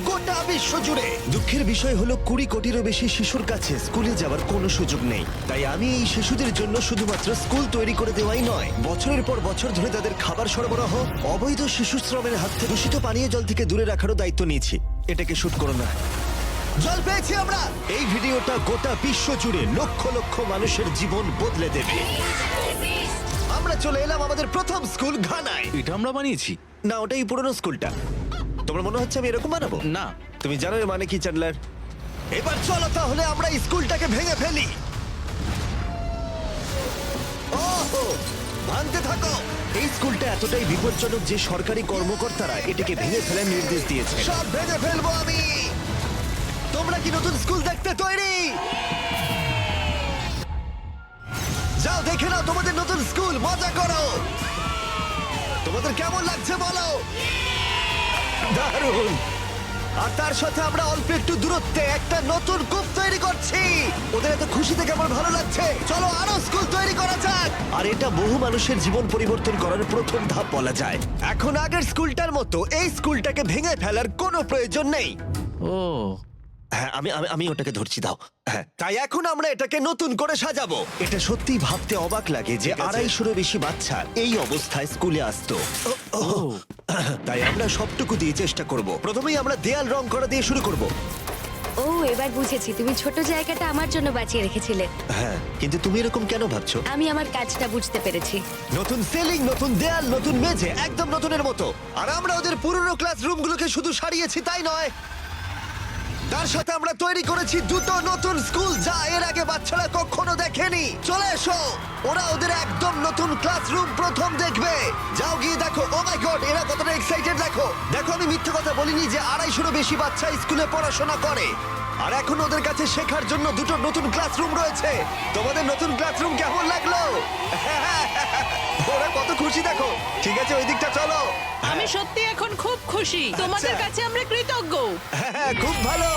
গোটা বিশ্ব জুড়ে। দুঃখের বিষয় হলো 20 কোটিরও বেশি শিশুর কাছে স্কুলে যাওয়ার কোনো সুযোগ নেই। তাই আমি এই শিশুদের জন্য শুধুমাত্র স্কুল তৈরি করে দেওয়াই নয়, বছরের পর বছর ধরে তাদের খাবার সরবরাহ, অবৈধ শিশু শ্রমের হাত থেকে দূষিত পানীয় জল থেকে দূরে রাখারও দায়িত্ব নিয়েছি। এটাকে শুট করো না। জল পেয়েছি আমরা। এই ভিডিওটা গোটা বিশ্ব জুড়ে লক্ষ লক্ষ মানুষের জীবন বদলে দেবে। আমরা চলে এলাম আমাদের প্রথম স্কুল ঘানায়। এটা আমরা বানিয়েছি। না, ওটাই পুরনো স্কুলটা। তোমার মনে হচ্ছে আমি এরকম বানাবো? না। তুমি জানো এর মানে কি, চ্যান্ডলার? এবার চলো তাহলে আমরা এই স্কুলটাকে ভেঙে ফেলি। ওহো, ভাঙতে থাকো। এই স্কুলটা এতটাই বিপজ্জনক যে সরকারি কর্মকর্তারা এটাকে ভেঙে ফেলার নির্দেশ দিয়েছে। সব ভেঙে ফেলবো আমি। তোমরা কি নতুন স্কুল দেখতে তৈরি? যাও দেখে নাও তোমাদের নতুন স্কুল, মজা করো। তোমাদের কেমন লাগছে বলো? দারুণ। আর তার সাথে আমরা অল্প একটু দূরত্বে একটা নতুন কূপ তৈরি করছি। ওদের এত খুশি দেখে আমার ভালো লাগছে। চলো আরো স্কুল তৈরি করা যাক। আর এটা বহু মানুষের জীবন পরিবর্তন করার প্রথম ধাপ বলা যায়। এখন আগের স্কুলটার মতো এই স্কুলটাকে ভেঙে ফেলার কোনো প্রয়োজন নেই। ও, হ্যাঁ, আমি ওটাকে ধরছি, দাও। হ্যাঁ, তাই এখন আমরা এটাকে নতুন করে সাজাবো। এটা সত্যি ভাবতে অবাক লাগে যে 250-এরও বেশি বাচ্চা এই অবস্থায় স্কুলে আসতো। তাই আমরা সবটুকু দিয়ে চেষ্টা করব। প্রথমেই আমরা দেয়াল রং করা দিয়ে শুরু করব। ও, এবার বুঝেছি, তুমি ছোট জায়গাটা আমার জন্য বাঁচিয়ে রেখেছিলে। হ্যাঁ, কিন্তু তুমি এরকম কেন ভাবছো? আমি আমার কাজটা বুঝতে পেরেছি। নতুন সিলিং, নতুন দেয়াল, নতুন মেঝে, একদম নতুনের মতো। আর আমরা ওদের পুরনো ক্লাসরুমগুলোকে শুধু সারিয়েছি তাই নয়, তার সাথে আমরা তৈরি করেছি দুটো নতুন স্কুল যা এর আগে বাচ্চারা কখনো দেখেনি। চলে এসো, ওরা ওদের একদম নতুন ক্লাসরুম প্রথম দেখবে। যাও গিয়ে দেখো। ও মাই গড, এরা কতটা এক্সাইটেড দেখো। দেখো, আমি মিথ্যে কথা বলিনি যে 250-এরও বেশি বাচ্চা স্কুলে পড়াশোনা করে। আর এখন ওদের কাছে শেখার জন্য দুটো নতুন ক্লাসরুম রয়েছে। তোমাদের নতুন ক্লাসরুম কেমন লাগলো? ওরা কত খুশি দেখো। ঠিক আছে, ওই দিকটা চলো। আমি সত্যি এখন খুব খুশি। তোমাদের কাছে আমরা কৃতজ্ঞ। হ্যাঁ, খুব ভালো।